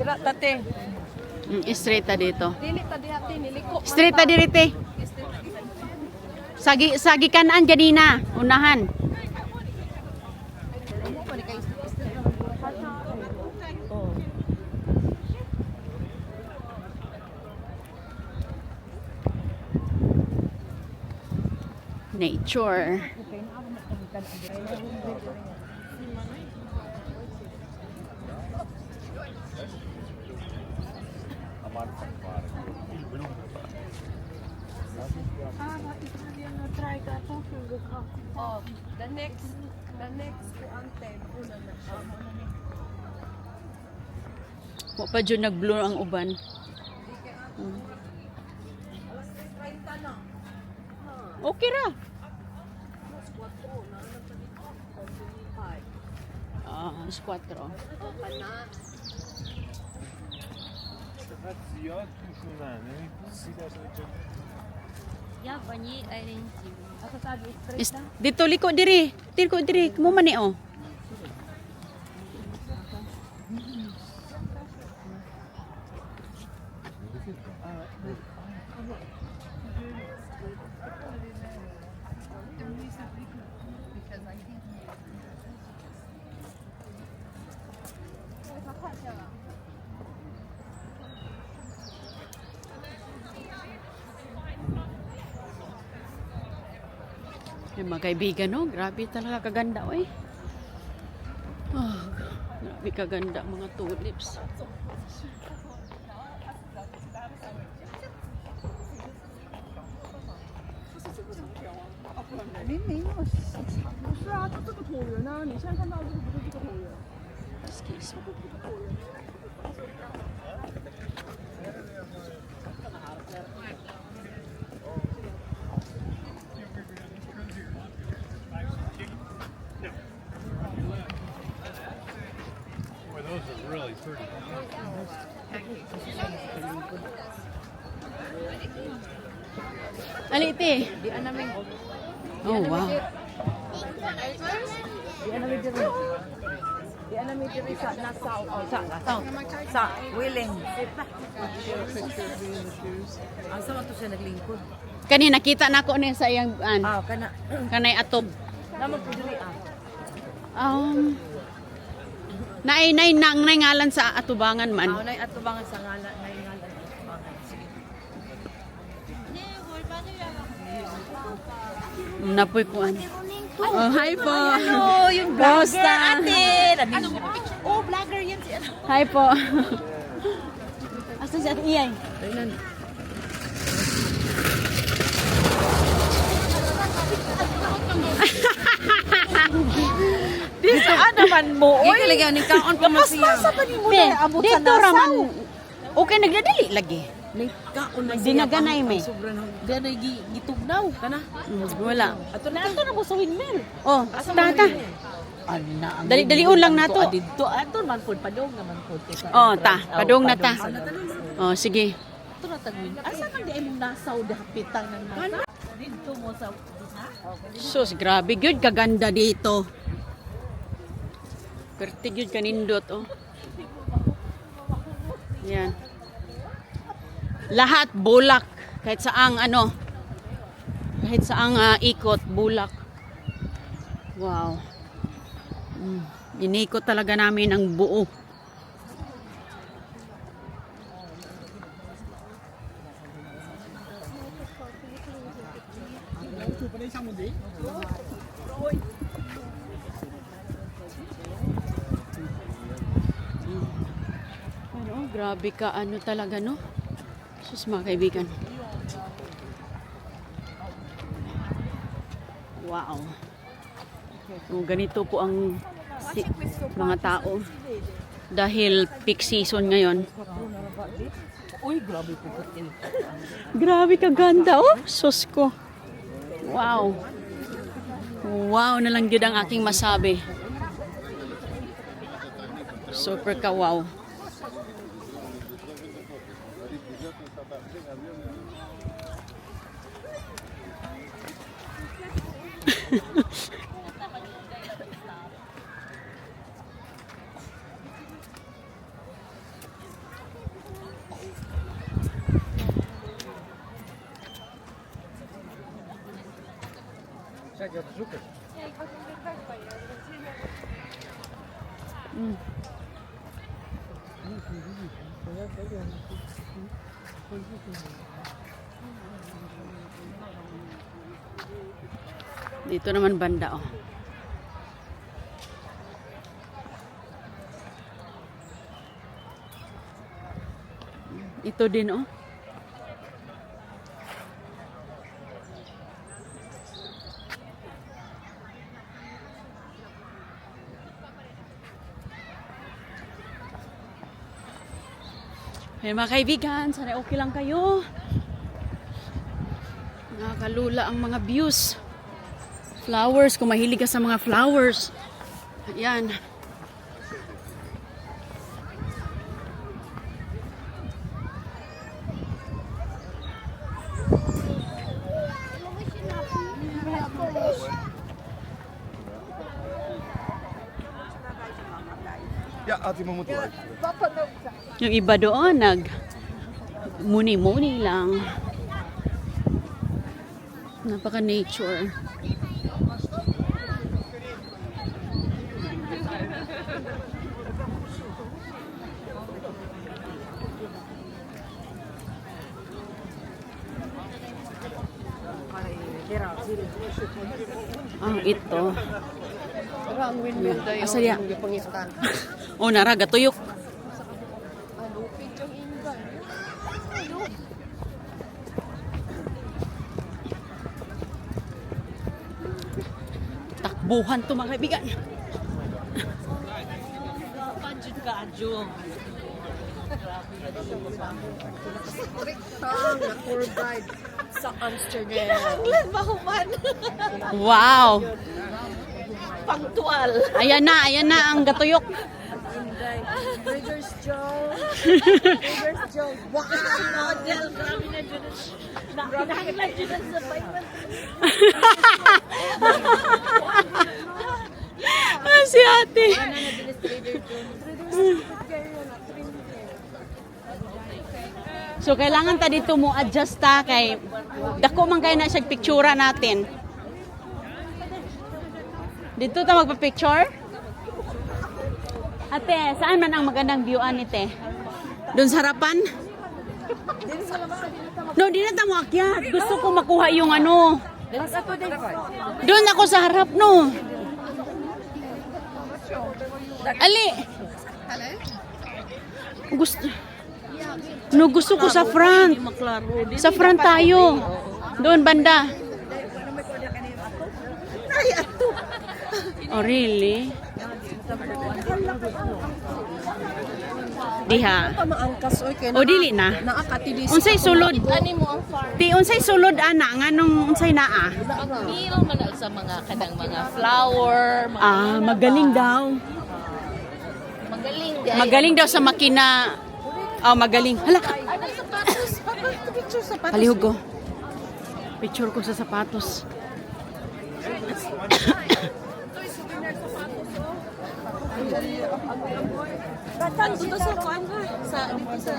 Dira tate. Straight ta dito. Dili ta diha niliko. Straight ta dirite. Sagi kanan ganina, unahan. Nature. Oh, the next ante una na siya. Wa pa jud nag-blur ang uban. Okay ra. Alas 4. Ya, banyi ay rin. Ako sabi straight na. Dito liko diri. Liko diri. Mo man ni oh. Yung mga kaibigan, no? Grabe talaga kaganda, oy. Oh, grabe kaganda mga tulips. Excuse me. Those are really pretty. Aliti. Di namin. Oh, wow. Di namin diri sa Nassau. Sa Willing. Ang sama to siya naglingkod. Kani nakita na ako ni sa iyang Kana. kanay atob. Naman po diri Naay nang ngalan sa atubangan man. nay atubangan sa ngalan, nay ngalan. Sige. Napoy ko Oh, hi po. Ano, yung Basta. ate. Oh, vlogger yan si ano. Hi po. Asa si Ate Iyay? Di saan naman mo? Oy, kalagaw ni kaon pa man siya. Masa pa ni mo na abot sa Dito Nassau? raman. Okay, nagdadali lagi. Kaon na Dinaganay may. Sobrang ganay gitugnaw kana. Wala. Ato na mo sa windmill. Oh, tata. Ana, ang Dali-daliun lang nato. Dito ato man pud padong naman pud. Oh, padung na ta. Oh, sige. Ato na tagwin. Asa man di imong Nassau dapitang nang Nassau? Dito mo sa Sus, grabe gyud kaganda dito. Perti gyud kanindot oh. Yan. Lahat bulak kahit saang kahit saang ikot bulak. Wow. Inikot talaga namin ang buo. Grabe ka talaga no. Sus mga kaibigan. Wow. Ganito po ang mga tao. Dahil peak season ngayon. Uy, grabe po putin. Grabe kaganda oh. Sus ko. Wow. Wow na lang yun ang aking masabi. Super ka wow. check out the zoeker. Mm. Dito naman banda, oh. Ito din, oh. Ayan mga kaibigan, sana okay lang kayo. Nakakalula ang mga views. Flowers, kung mahilig ka sa mga flowers. Ayan. Ja, had hij maar moeten luisteren. Yung iba doon, muni-muni lang. Napaka-nature. Ito. Asa dia? Oh, nara gatuyok. Takbuhan to mga kaibigan. Panjud ka, Adjong. Na tour guide sa Amsterdam. Kinahanglan mahuman. Wow. Pangtual. Ayan na ang gatuyok. Trader's Joe. Trader's Joe. Wow! Model, grabe na dyan. Kinahanglan dyan ang survival. Si ate. So kailangan ta dito mo adjust ta kay dako man kay na siya pictura natin. Dito ta magpa-picture? Ate, saan man ang magandang view-an ite? Doon sa harapan? No, di na ta mo akyat. Gusto ko makuha yung ano. Doon ako sa harap, no. Ali. Gusto ko sa front. Sa front tayo. Doon banda. Oh, really? Diha. Maangkas oy kay O dili na. naakatilis. Unsay sulod? Ani mo ang farm. Ti unsay sulod ana nganong unsay naa? Ang hero man na sa mga kanang mga flower. Magaling daw. Magaling din. Magaling daw sa makina. Oh, magaling. Hala. Ano sapatos? Picture sapatos. Palihog ko. Picture ko sa sapatos. Dito sa kuan ko. Sa dito sa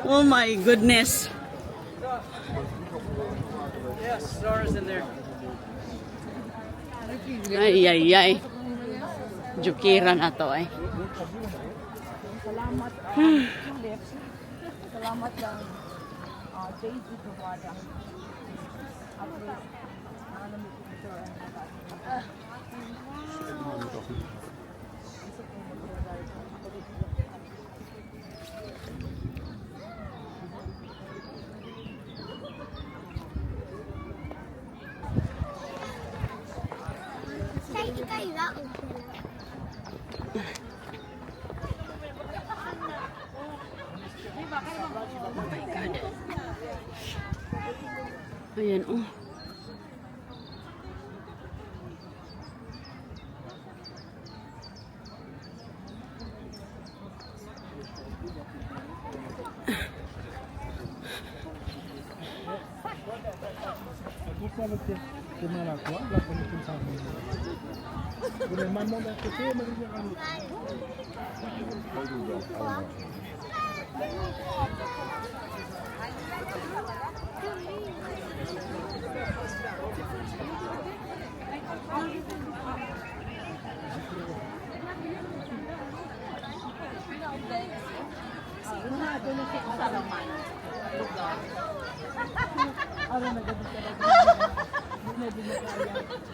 Oh my goodness. Yes, stars in there. Ay, ay, ay. Jukira na to ay. Salamat lang. Daisy Provada. Ayan, oh.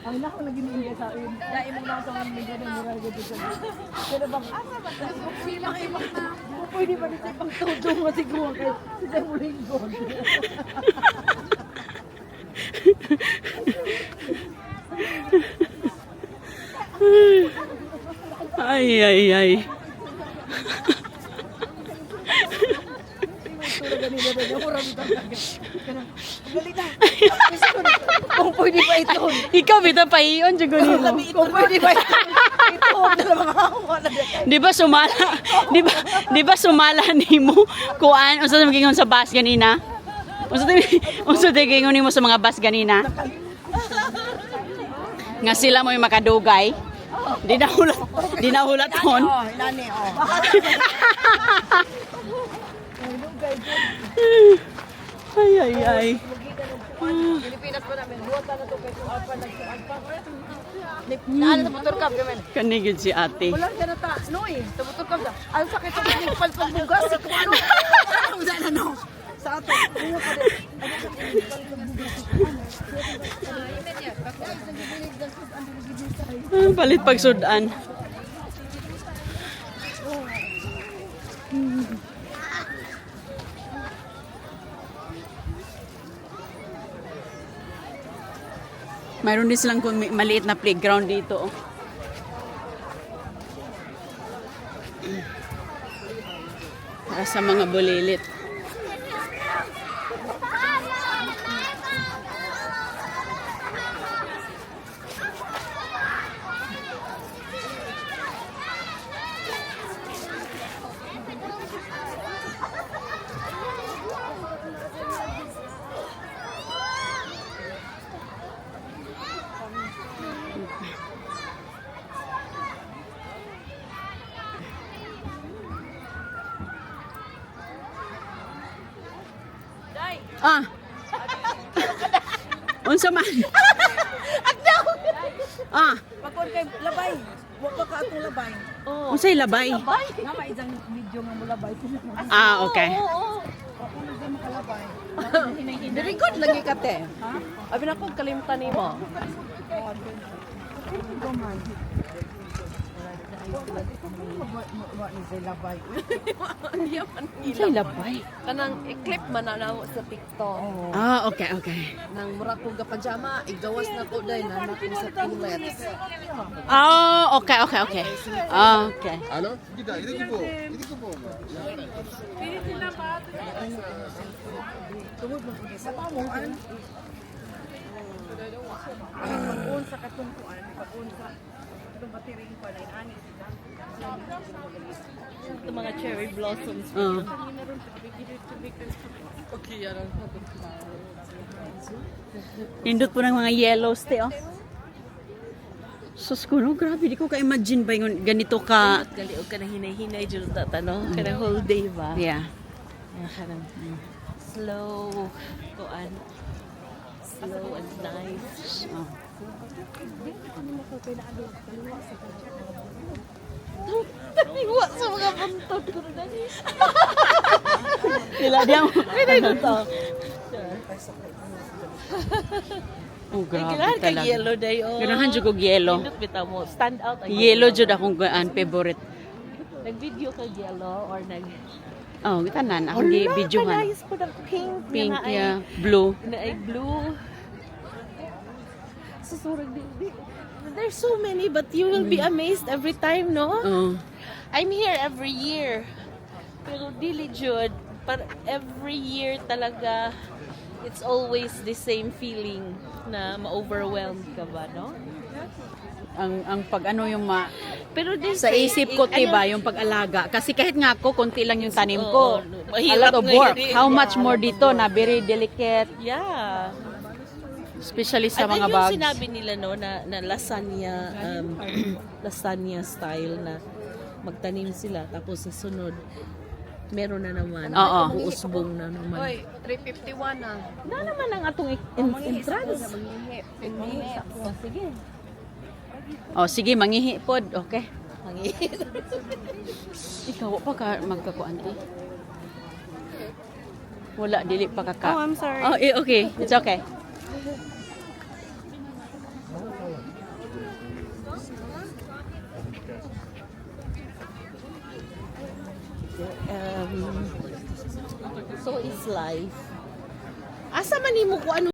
Ang nako lagi ni India sa akin. Dai mo na sa mga medyo na mura gid sa. Pero bang asa ba ta? Sila kay na. Pwede ba dito pang todo mo siguro kay sa muling gold. Ay, ay, ay. Kung pwede ba ito? Ikaw, bita pa iyon, Jugonilo. Kung pwede ba ito? Ito na mga hawa na. Di ba sumala? Di ba sumala nimo kuan unsa sa gingon sa bus ganina? Unsa gingon nimo sa mga bus ganina? Nga sila mo yung makadugay. Di nahulaton. Oh, nani oh. Ay, ay, ay. Pilipinas pa namin. Buwata na to kay kung apa nagsuagpa. Naan sa motor cab gamen. Kanigid si ate. Wala ka na ta. Noy, sa motor cab da. Ang sakit sa mga palpag bugas kung ano. Ano sa ano? Sa ato. Ano pa din? Palit pagsudan. Mayroon din silang maliit na playground dito. Oh. Para sa mga bulilit. Ah. Unsa man? Ah, Pagkon kay labay. Wa pa ka atong labay. Oh. unsay labay? Nga may isang video nga mo labay. Ah, okay. Very good lagi ka te. Ha? Abi na ko kalimtan nimo. Unsay labay? Kanang i-clip man na namo sa TikTok. Ah, okay, okay. Nang mura ko ga pajama, igawas na ko dai na nako sa toilet. Ah, okay, okay, okay. Ah, okay. Ano? Kita, ini ko po. Tungod mo pud sa pamuan. Pag-on sa katungkuan, pag-on sa itong batiring pa na ani sila. Ito mga cherry blossoms. Ah. Okay, yan ang Nindot po ng mga yellows, te, oh. Sus ko, no? Grabe, di ko ka-imagine ba yung ganito ka... Gali og kana hinay-hinay jud ta no. Kana whole day ba. Yeah. Kanang slow kuan. Slow and nice. Oh. Taniwa sa mga buntod ko na. Sila diyan. Ano to? Oh, grabe Kailangan kag talaga. yellow day oh. Ganahan jud kog yellow. Pindot bitaw mo. Stand out ang Yellow jud akong favorite. Nag-video kag yellow or nag Oh, tanan ako gi video man. Nice po ng pink. Pink, na ay- yeah, blue. Na ay blue. Susurag din. There's so many but you will be amazed every time, no? Oh. I'm here every year. Pero dili jud, para every year talaga it's always the same feeling na ma-overwhelmed ka ba, no? Ang pag ano yung Pero this sa isip ko tiba yung pag-alaga kasi kahit nga ako konti lang yung tanim ko. Oo, A lot of mahirap work. ngayon eh. How much more dito na very delicate, Yeah. especially sa At mga yung bugs. sinabi nila no na lasagna lasagna style na magtanim sila tapos sa sunod Meron na naman. Oo. Uusbong na naman. Hoy, 351 na. Na naman ang atong entrance. Mangihi. Oh, sige. Oh, sige, mangihi pod. Okay. Mangihi. Ikaw pa ka magkakuan eh. Wala, dili pa kaka. Oh, I'm sorry. Oh, okay. It's okay. So is life. Asa man nimo ko ano